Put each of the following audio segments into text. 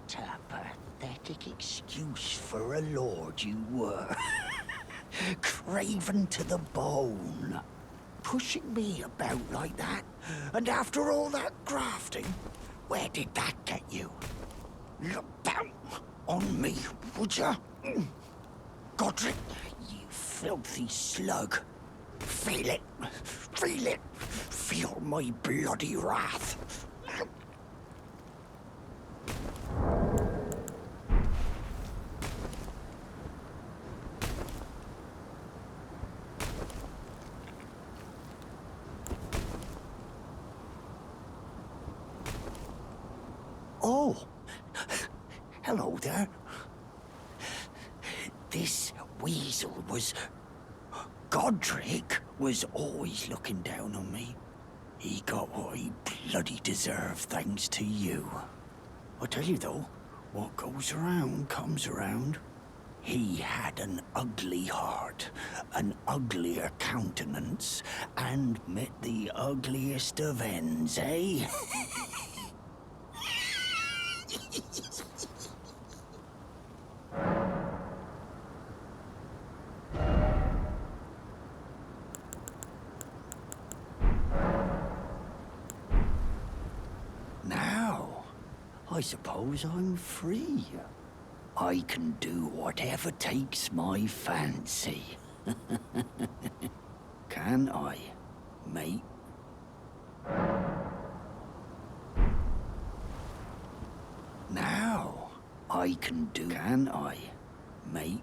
What a pathetic excuse for a lord you were. Craven to the bone. Pushing me about like that. And after all that grafting, where did that get you? Look down on me, would ya? Godric, you filthy slug. Feel it. Feel it. Feel my bloody wrath. Oh, hello there. This weasel was... Godric was always looking down on me. He got what he bloody deserved thanks to you. I tell you though, what goes around comes around. He had an ugly heart, an uglier countenance, and met the ugliest of ends, eh? Now, I suppose I'm free. I can do whatever takes my fancy. Can I, mate? Now, I can do... Can I, mate?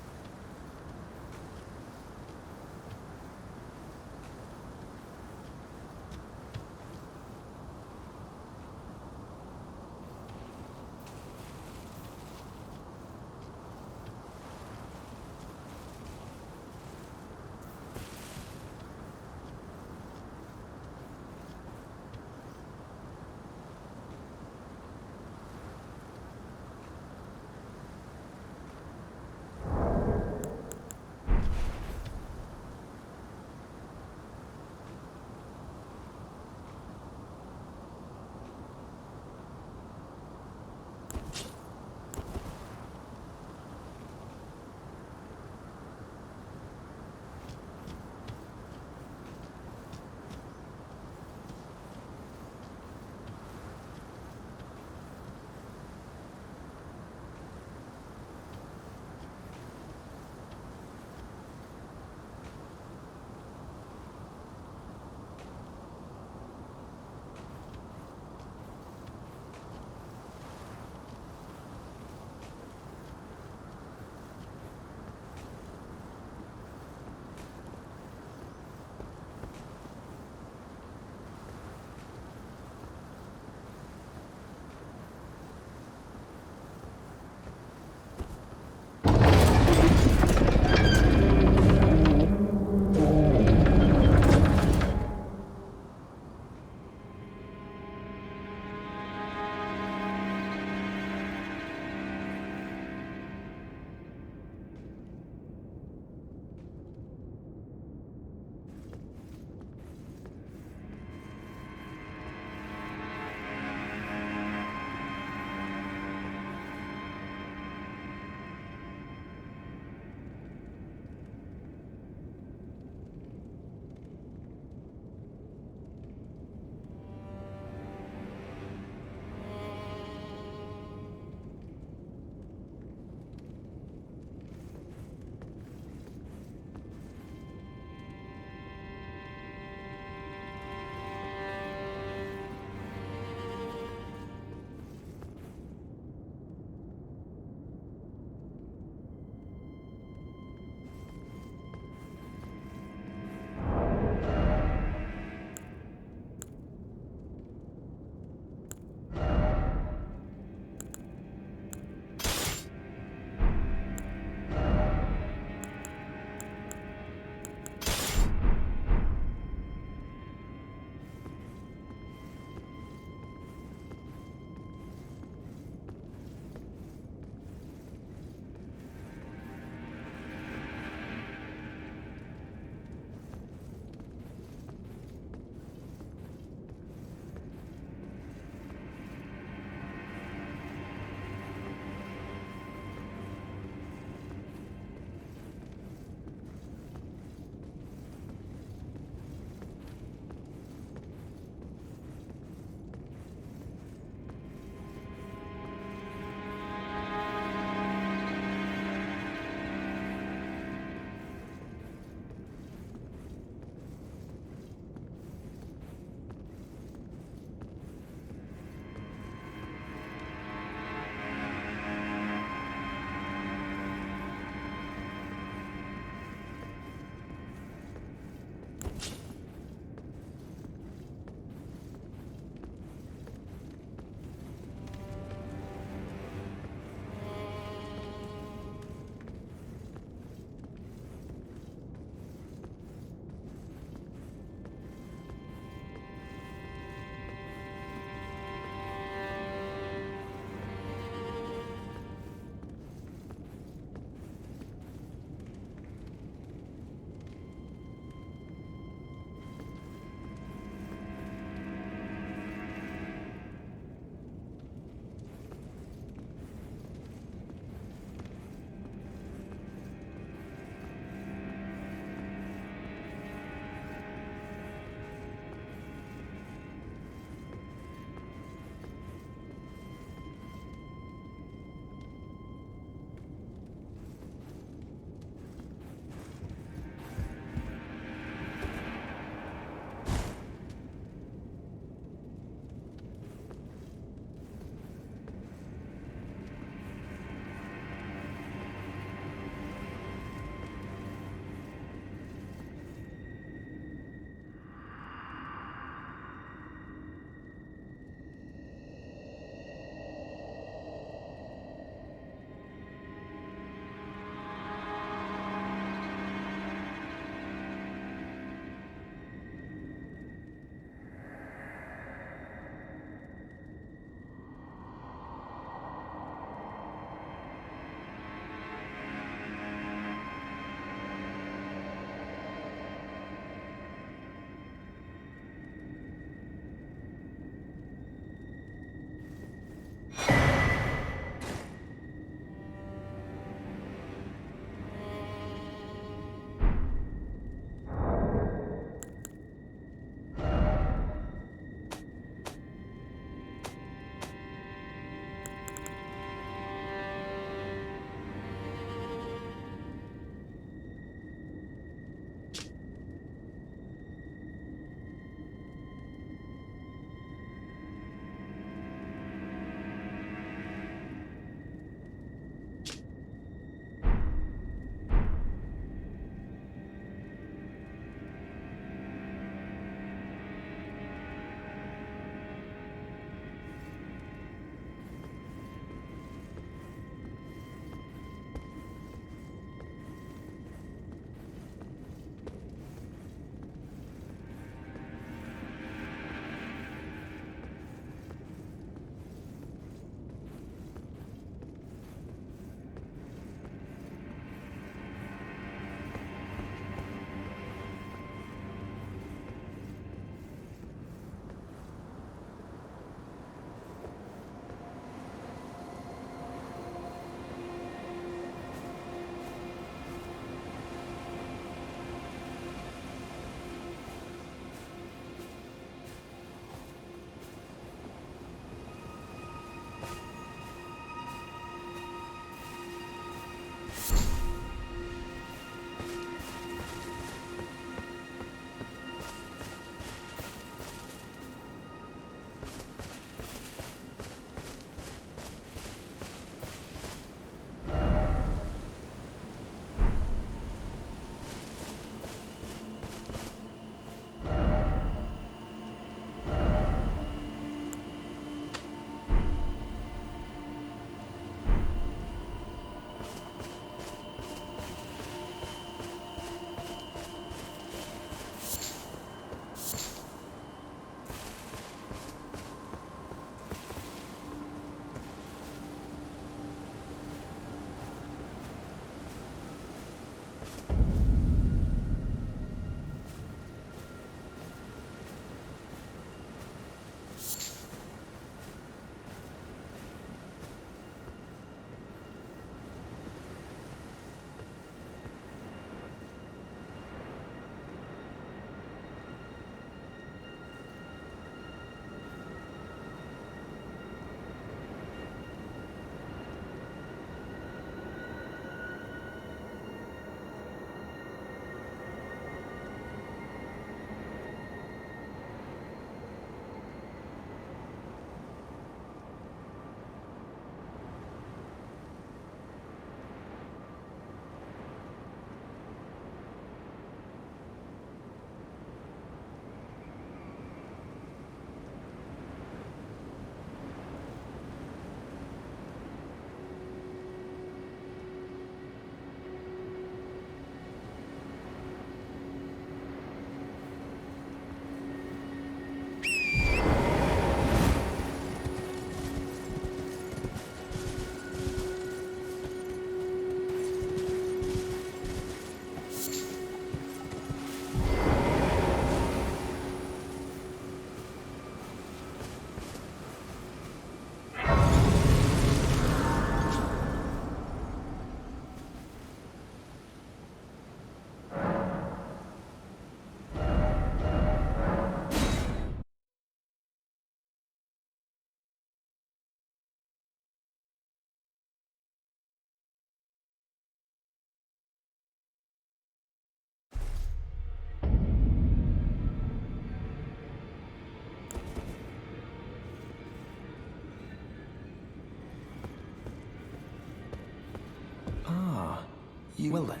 You... Well then.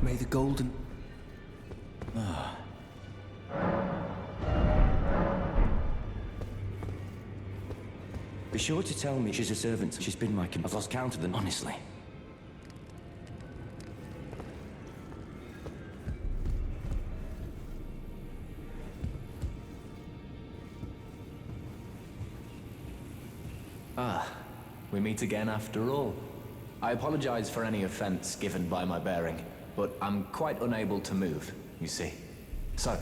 May the golden... Be sure to tell me she's a servant. She's been my... I've lost count of them, honestly. We meet again after all. I apologize for any offense given by my bearing, but I'm quite unable to move, you see. So,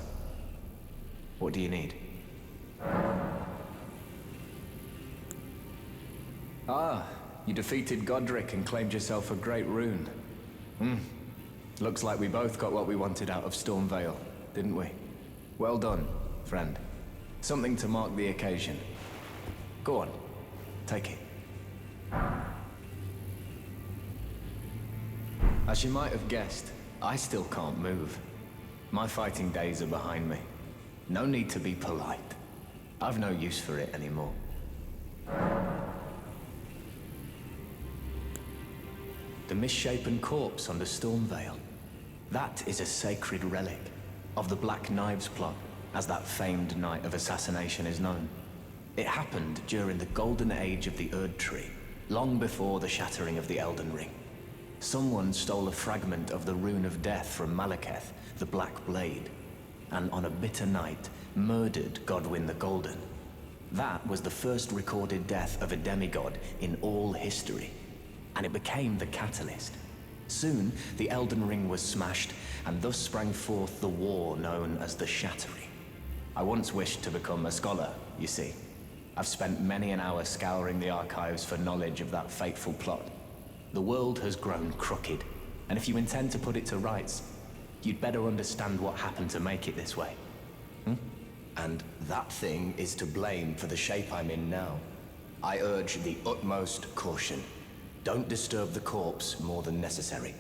what do you need? You defeated Godric and claimed yourself a great rune. Looks like we both got what we wanted out of Stormvale, didn't we? Well done, friend. Something to mark the occasion. Go on, take it. As you might have guessed, I still can't move. My fighting days are behind me. No need to be polite. I've no use for it anymore. The misshapen corpse under Stormvale. That is a sacred relic of the Black Knives plot, as that famed night of assassination is known. It happened during the golden age of the Erd Tree, long before the shattering of the Elden Ring. Someone stole a fragment of the Rune of Death from Malekith, the Black Blade, and on a bitter night, murdered Godwyn the Golden. That was the first recorded death of a demigod in all history, and it became the catalyst. Soon, the Elden Ring was smashed, and thus sprang forth the war known as the Shattering. I once wished to become a scholar, you see. I've spent many an hour scouring the archives for knowledge of that fateful plot. The world has grown crooked, and if you intend to put it to rights, you'd better understand what happened to make it this way. And that thing is to blame for the shape I'm in now. I urge the utmost caution. Don't disturb the corpse more than necessary.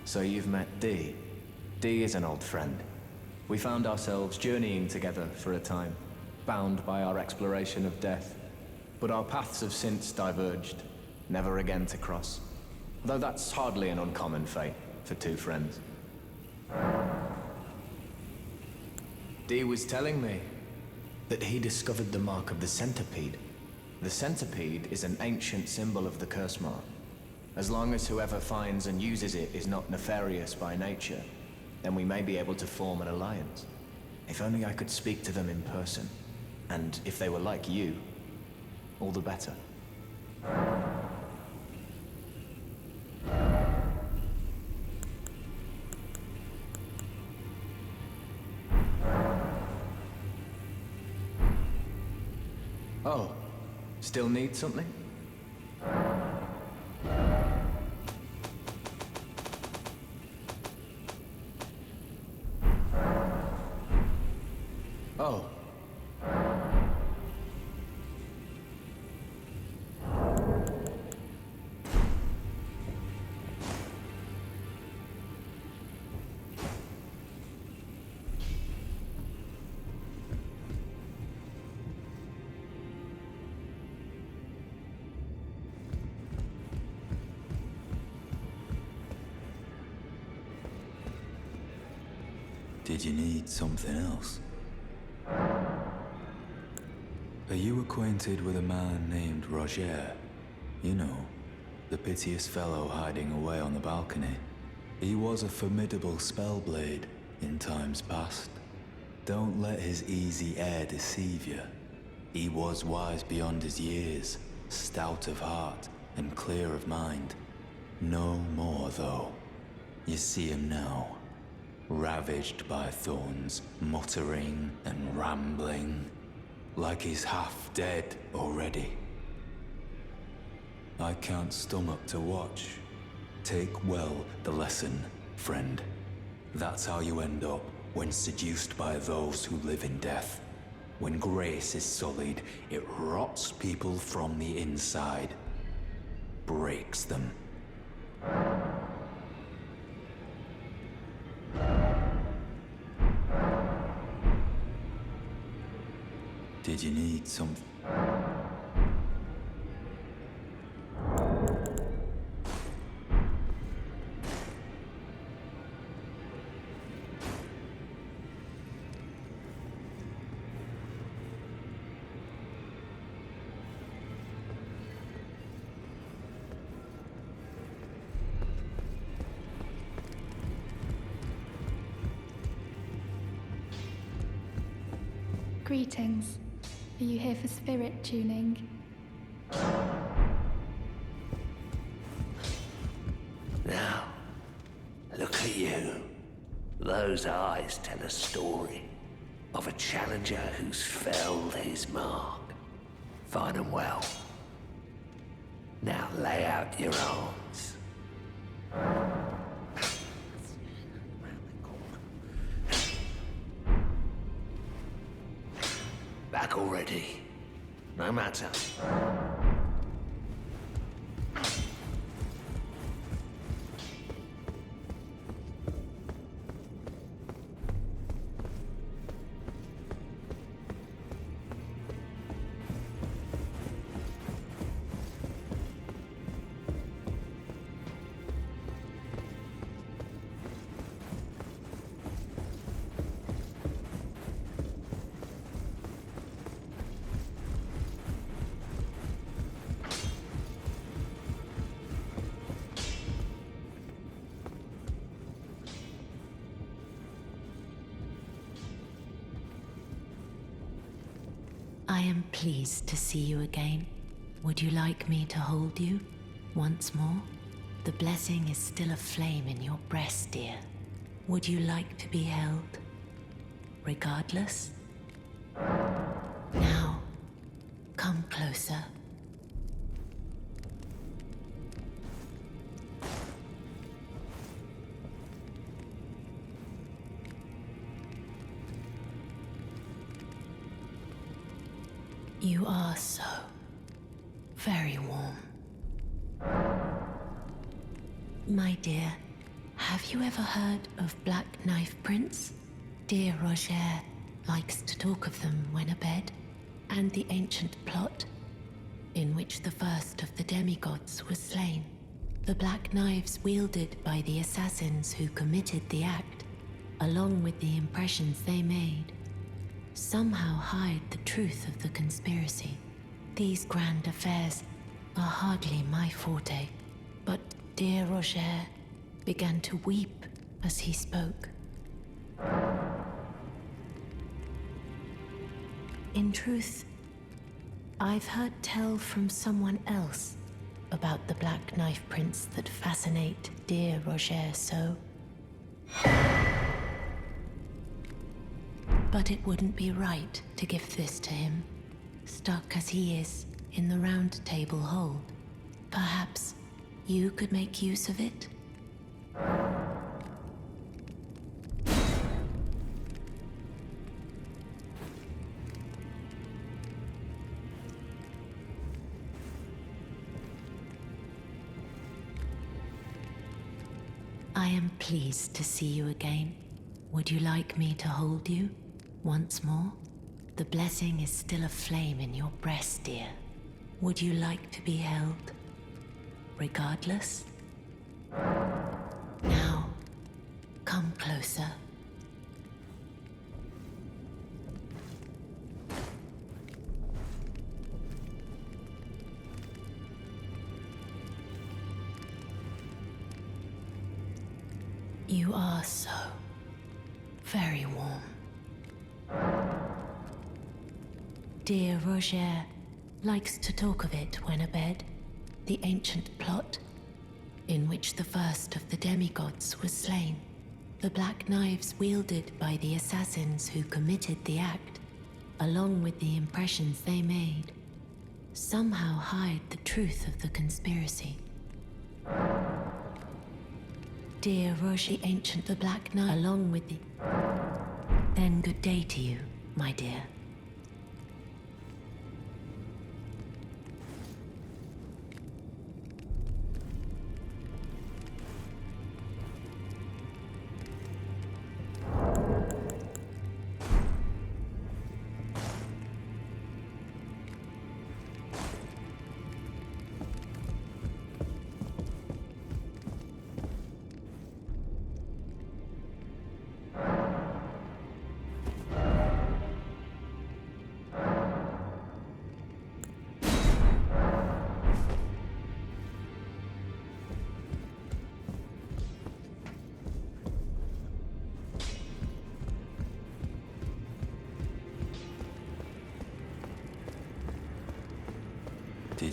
So you've met Dee. Dee is an old friend. We found ourselves journeying together for a time, bound by our exploration of death. But our paths have since diverged, never again to cross. Though that's hardly an uncommon fate for two friends. Dee was telling me that he discovered the mark of the centipede. The centipede is an ancient symbol of the curse mark. As long as whoever finds and uses it is not nefarious by nature, then we may be able to form an alliance. If only I could speak to them in person. And if they were like you, all the better. Oh, still need something? Oh. Did you need something else? Are you acquainted with a man named Roger? You know, the piteous fellow hiding away on the balcony. He was a formidable spellblade in times past. Don't let his easy air deceive you. He was wise beyond his years, stout of heart and clear of mind. No more, though. You see him now, ravaged by thorns, muttering and rambling, like he's half dead already. I can't stomach to watch. Take well the lesson, friend. That's how you end up when seduced by those who live in death. When grace is sullied, it rots people from the inside, breaks them. Did you need some... Greetings. Are you here for spirit tuning? Now, look at you. Those eyes tell a story of a challenger who's felled his mark. Fine and well. Now lay out your arms. Back already. No matter. I am pleased to see you again. Would you like me to hold you once more? The blessing is still aflame in your breast, dear. Would you like to be held? Regardless? Now, come closer. You are so very warm. My dear, have you ever heard of Black Knife Prince? Dear Roger likes to talk of them when abed, and the ancient plot in which the first of the demigods was slain. The black knives wielded by the assassins who committed the act, along with the impressions they made, somehow hide the truth of the conspiracy. These grand affairs are hardly my forte, but dear Roger began to weep as he spoke. In truth, I've heard tell from someone else about the Black Knife Prince that fascinate dear Roger so. But it wouldn't be right to give this to him, stuck as he is in the Round Table hold. Perhaps you could make use of it? I am pleased to see you again. Would you like me to hold you once more? The blessing is still aflame in your breast, dear. Would you like to be held? Regardless? Now, come closer. You are so very warm. Dear Roger likes to talk of it when abed, the ancient plot in which the first of the demigods was slain. The black knives wielded by the assassins who committed the act, along with the impressions they made, somehow hide the truth of the conspiracy. Dear Roger Ancient, the Black Knight, along with the... Then good day to you, my dear.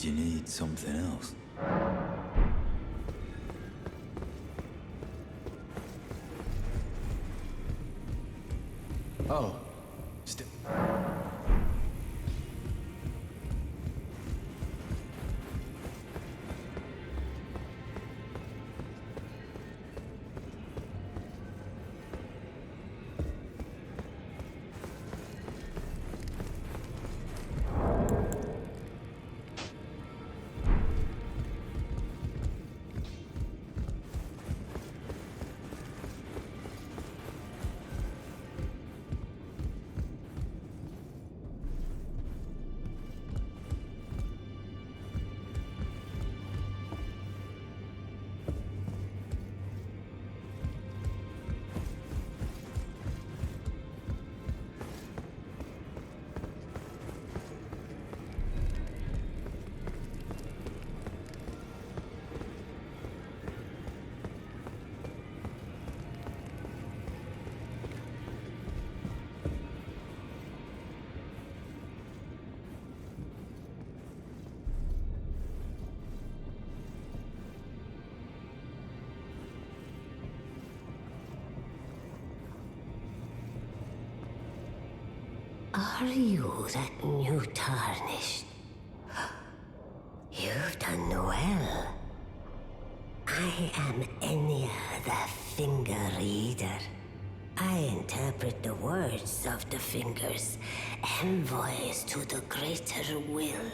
did you need something else? Oh. Are you that new tarnished? You've done well. I am Enya the Finger Reader. I interpret the words of the fingers, envoys to the greater will.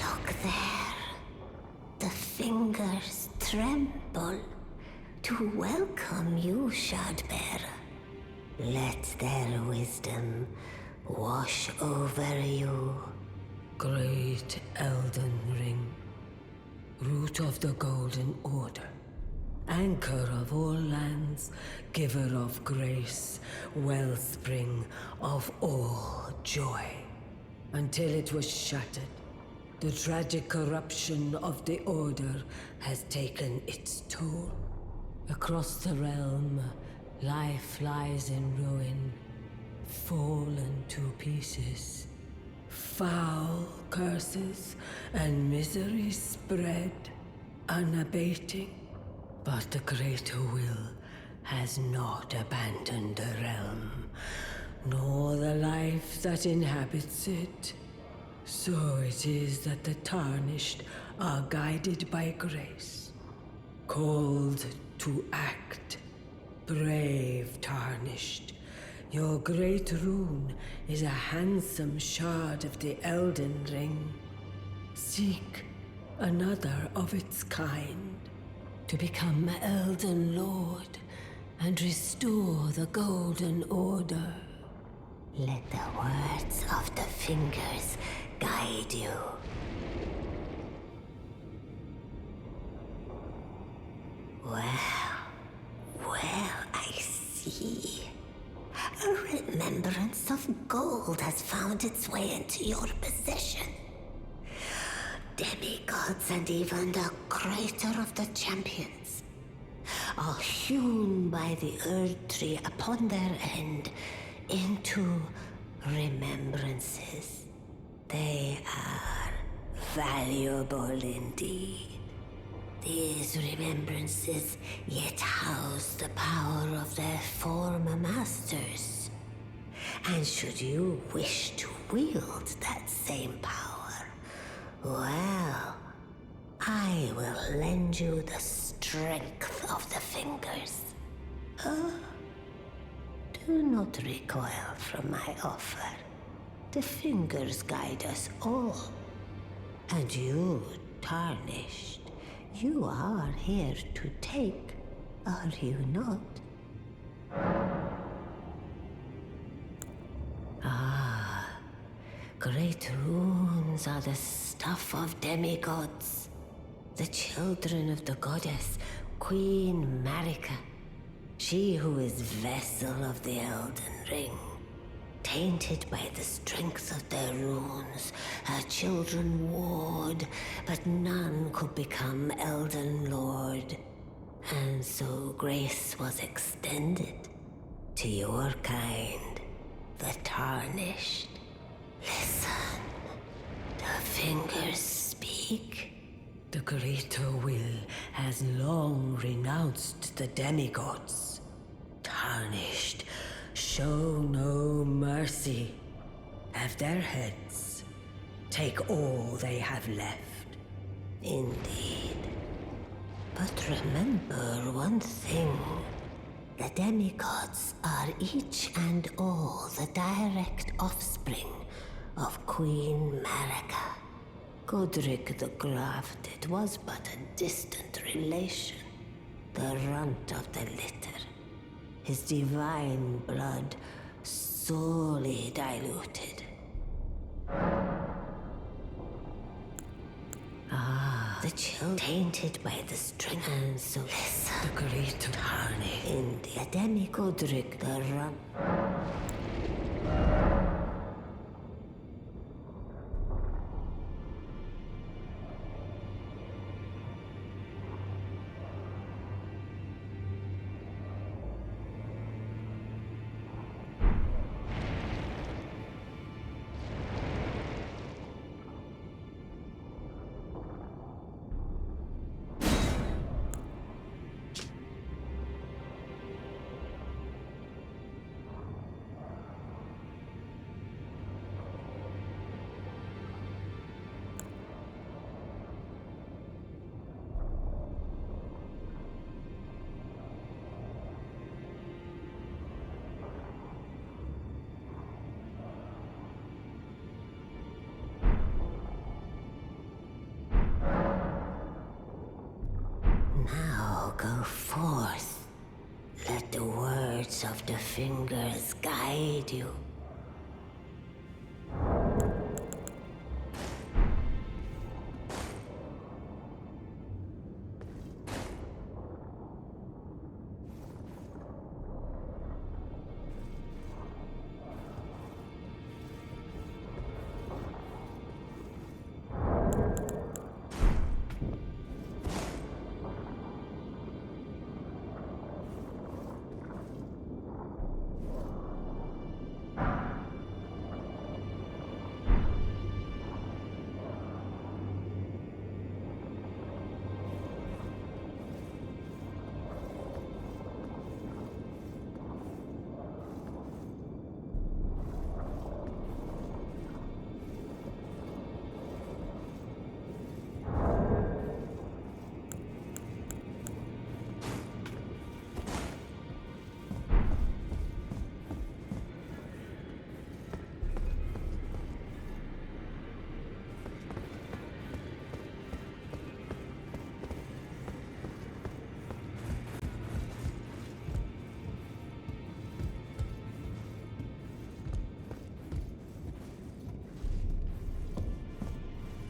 Look there. The fingers tremble to welcome you, Shardbearer. Let their wisdom wash over you. Great Elden Ring, root of the Golden Order, anchor of all lands, giver of grace, wellspring of all joy. Until it was shattered, the tragic corruption of the Order has taken its toll. Across the realm, life lies in ruin, fallen to pieces. Foul curses and misery spread, unabating. But the greater will has not abandoned the realm, nor the life that inhabits it. So it is that the tarnished are guided by grace, called to act. Brave tarnished, your great rune is a handsome shard of the Elden Ring. Seek another of its kind to become Elden Lord and restore the Golden Order. Let the words of the fingers guide you. Well, I see. A remembrance of gold has found its way into your possession. Demigods and even the creator of the champions are hewn by the Earth Tree upon their end into remembrances. They are valuable indeed. These remembrances yet house the power of their former masters. And should you wish to wield that same power, well, I will lend you the strength of the fingers. Do not recoil from my offer. The fingers guide us all. And you, tarnished, you are here to take, are you not? Great runes are the stuff of demigods, the children of the goddess, Queen Marika, she who is vessel of the Elden Ring. Tainted by the strength of their runes, her children warred, but none could become Elden Lord. And so grace was extended to your kind, the tarnished. Listen, The fingers speak. The greater will has long renounced the demigods. Tarnished, show no mercy. Have their heads. Take all they have left. Indeed. But remember one thing. The demigods are each and all the direct offspring of Queen Marika. Godric the Grafted was but a distant relation, the runt of the litter. His divine blood sorely diluted. The chill tainted by the string and so listen. The great Tarni. In the Demi-Godric the runt. Now go forth. Let the words of the fingers guide you.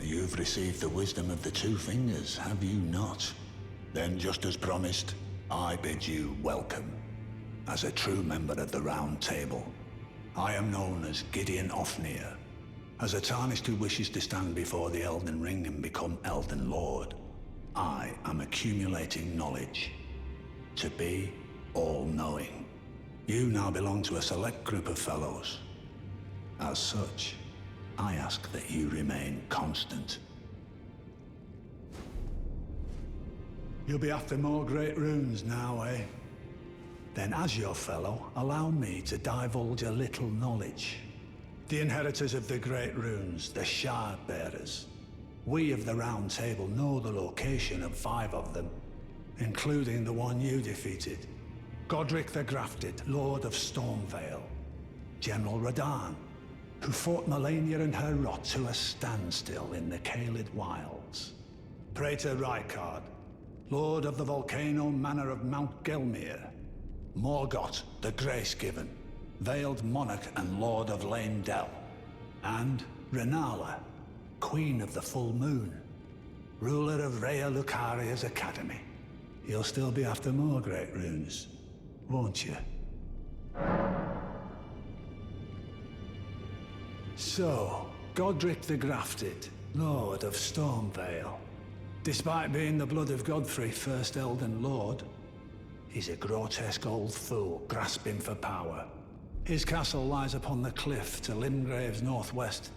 You've received the wisdom of the two fingers, have you not? Then, just as promised, I bid you welcome. As a true member of the Round Table, I am known as Gideon Ofnir. As a Tarnished who wishes to stand before the Elden Ring and become Elden Lord, I am accumulating knowledge. To be all-knowing. You now belong to a select group of fellows. As such, I ask that you remain constant. You'll be after more great runes now, eh? Then as your fellow, allow me to divulge a little knowledge. The inheritors of the great runes, the Shard Bearers. We of the Round Table know the location of 5 of them, including the one you defeated. Godric the Grafted, Lord of Stormvale. General Radahn, who fought Melania and her rot to a standstill in the Caelid Wilds. Praetor Rykard, Lord of the Volcano Manor of Mount Gelmir. Morgoth, the Grace-Given, Veiled Monarch and Lord of Leyndell. And Renala, Queen of the Full Moon, ruler of Rhea Lucaria's Academy. You'll still be after more great runes, won't you? So, Godric the Grafted, Lord of Stormvale. Despite being the blood of Godfrey, first Elden Lord, he's a grotesque old fool grasping for power. His castle lies upon the cliff to Limgrave's northwest,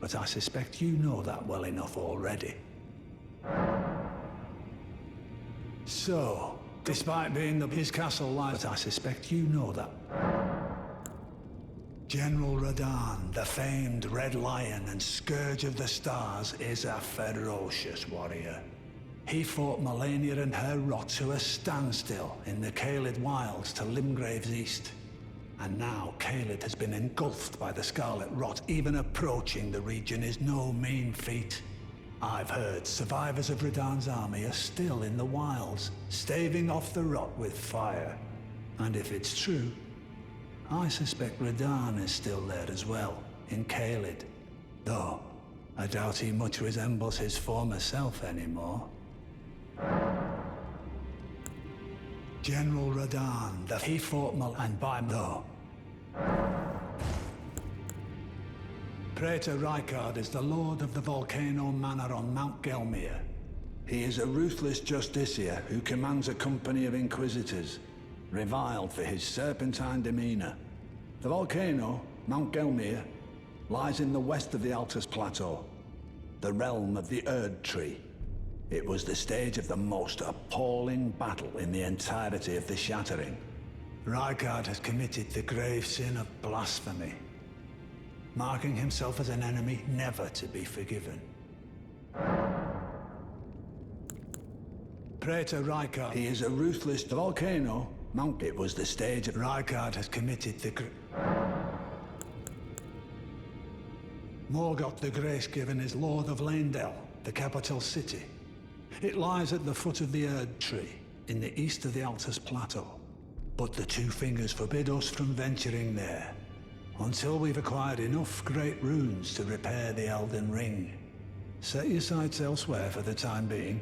but I suspect you know that well enough already. So, despite being his castle lies, but I suspect you know that. General Radahn, the famed Red Lion and Scourge of the Stars, is a ferocious warrior. He fought Melania and her rot to a standstill in the Caelid Wilds to Limgrave's east. And now Caelid has been engulfed by the Scarlet Rot. Even approaching the region is no mean feat. I've heard survivors of Radahn's army are still in the wilds, staving off the rot with fire. And if it's true, I suspect Radahn is still there as well, in Caelid. Though, I doubt he much resembles his former self anymore. General Radahn, he fought and by though. Praetor Rykard is the lord of the Volcano Manor on Mount Gelmir. He is a ruthless justiciar who commands a company of inquisitors, reviled for his serpentine demeanor. The volcano, Mount Gelmir, lies in the west of the Altus Plateau, the realm of the Erd Tree. It was the stage of the most appalling battle in the entirety of the Shattering. Rykard has committed the grave sin of blasphemy, marking himself as an enemy never to be forgiven. Praetor Rykard, he is a ruthless volcano. Mount, it was the stage of Rykard has committed the Morgoth the Grace-Given is Lord of Leyndell, the capital city. It lies at the foot of the Erd Tree, in the east of the Altus Plateau. But the Two Fingers forbid us from venturing there, until we've acquired enough great runes to repair the Elden Ring. Set your sights elsewhere for the time being.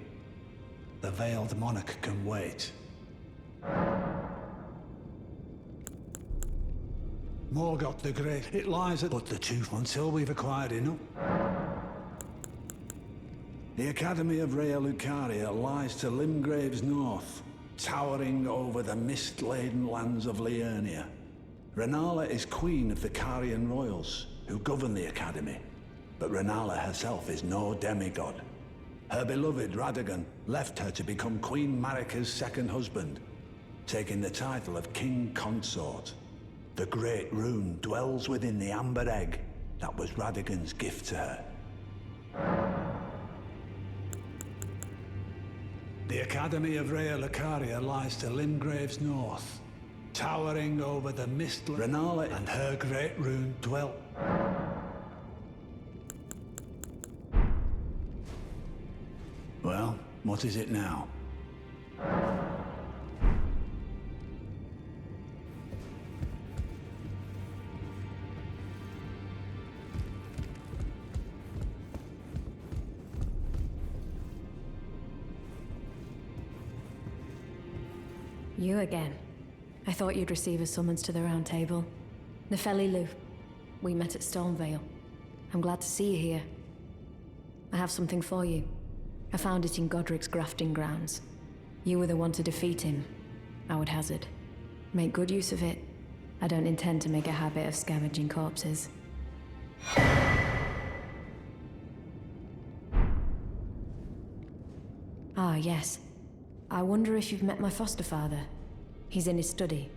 The Veiled Monarch can wait. Morgoth the Great, it lies at but the two until we've acquired enough. The Academy of Rhea Lucaria lies to Limgrave's north, towering over the mist-laden lands of Liurnia. Renala is queen of the Carian royals, who govern the Academy, but Renala herself is no demigod. Her beloved Radagon left her to become Queen Marika's second husband, taking the title of King Consort. The Great Rune dwells within the Amber Egg that was Radagon's gift to her. The Academy of Rhea Lucaria lies to Limgrave's north, towering over the mist. Renala and her Great Rune dwell. Well, what is it now? You again. I thought you'd receive a summons to the Round Table. Nefeli Lu. We met at Stormvale. I'm glad to see you here. I have something for you. I found it in Godric's grafting grounds. You were the one to defeat him, I would hazard. Make good use of it. I don't intend to make a habit of scavenging corpses. Ah, yes. I wonder if you've met my foster father. He's in his study.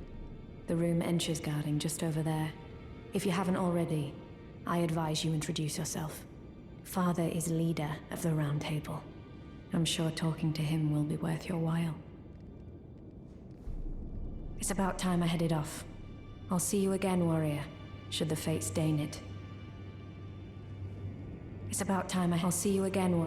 The room Ensha's guarding just over there. If you haven't already, I advise you introduce yourself. Father is leader of the Round Table. I'm sure talking to him will be worth your while. It's about time I headed off. I'll see you again, warrior, should the fates deign it. It's about time I'll see you again,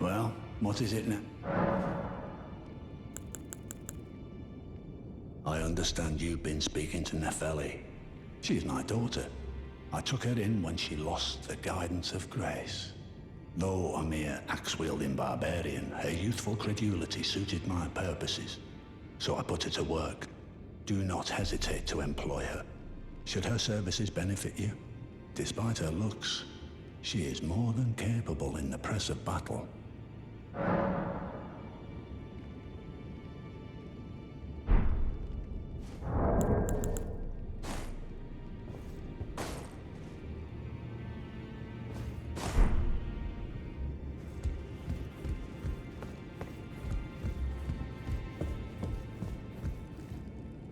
Well, what is it now? I understand you've been speaking to Nefeli. She is my daughter. I took her in when she lost the guidance of grace. Though a mere axe-wielding barbarian, her youthful credulity suited my purposes. So I put her to work. Do not hesitate to employ her. Should her services benefit you, despite her looks, she is more than capable in the press of battle.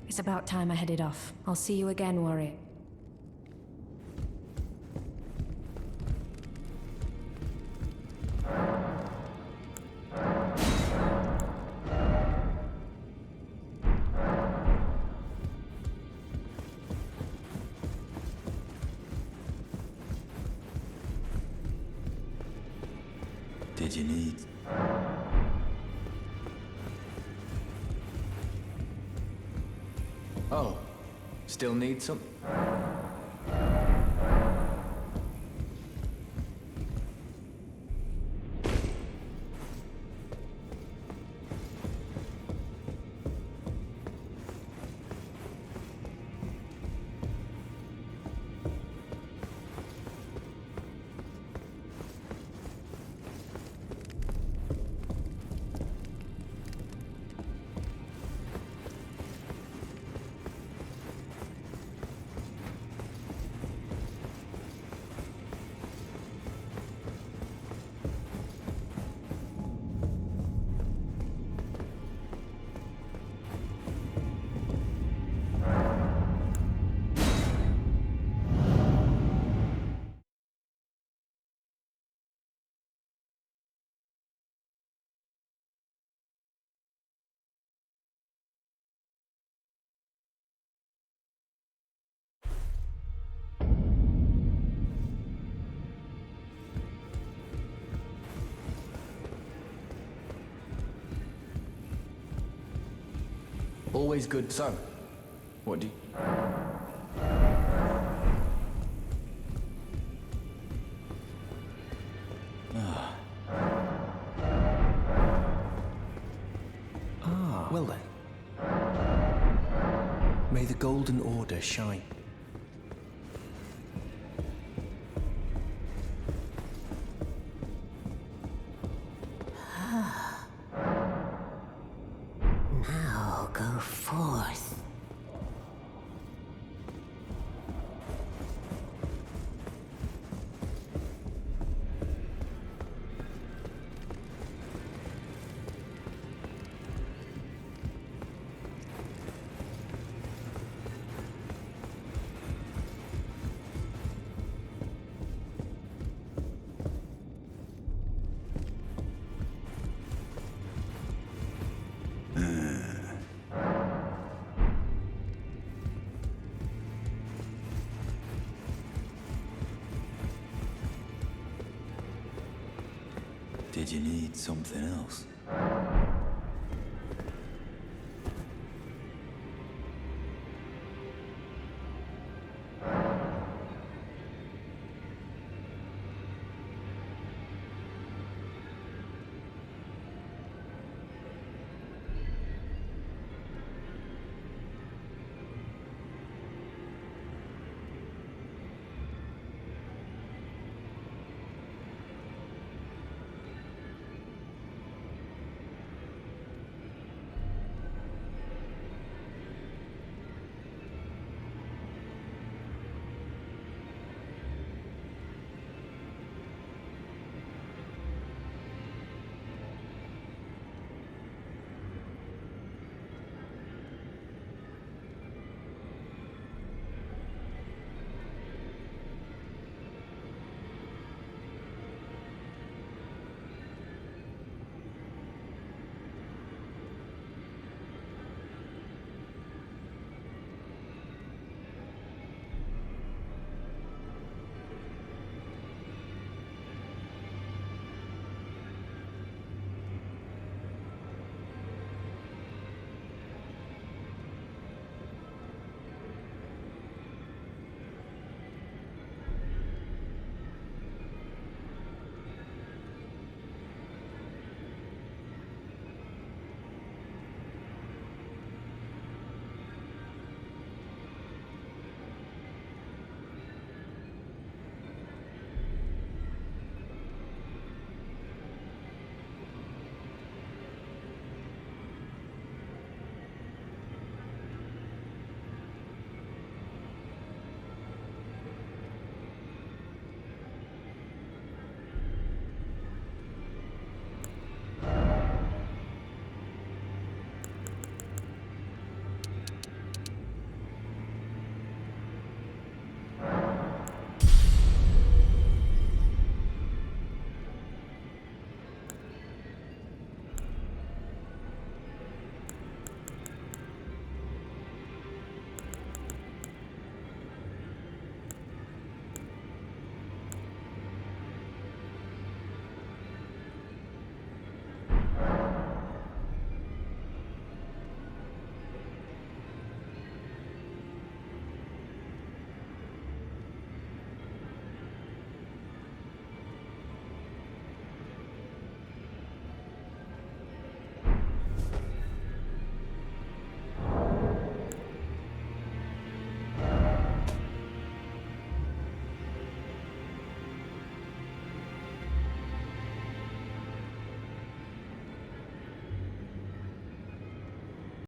It's about time I headed off. I'll see you again, warrior. Did you need... Oh, still need some? Always good. So, what do you... Well then. May the Golden Order shine. Now go forth. Did you need something else?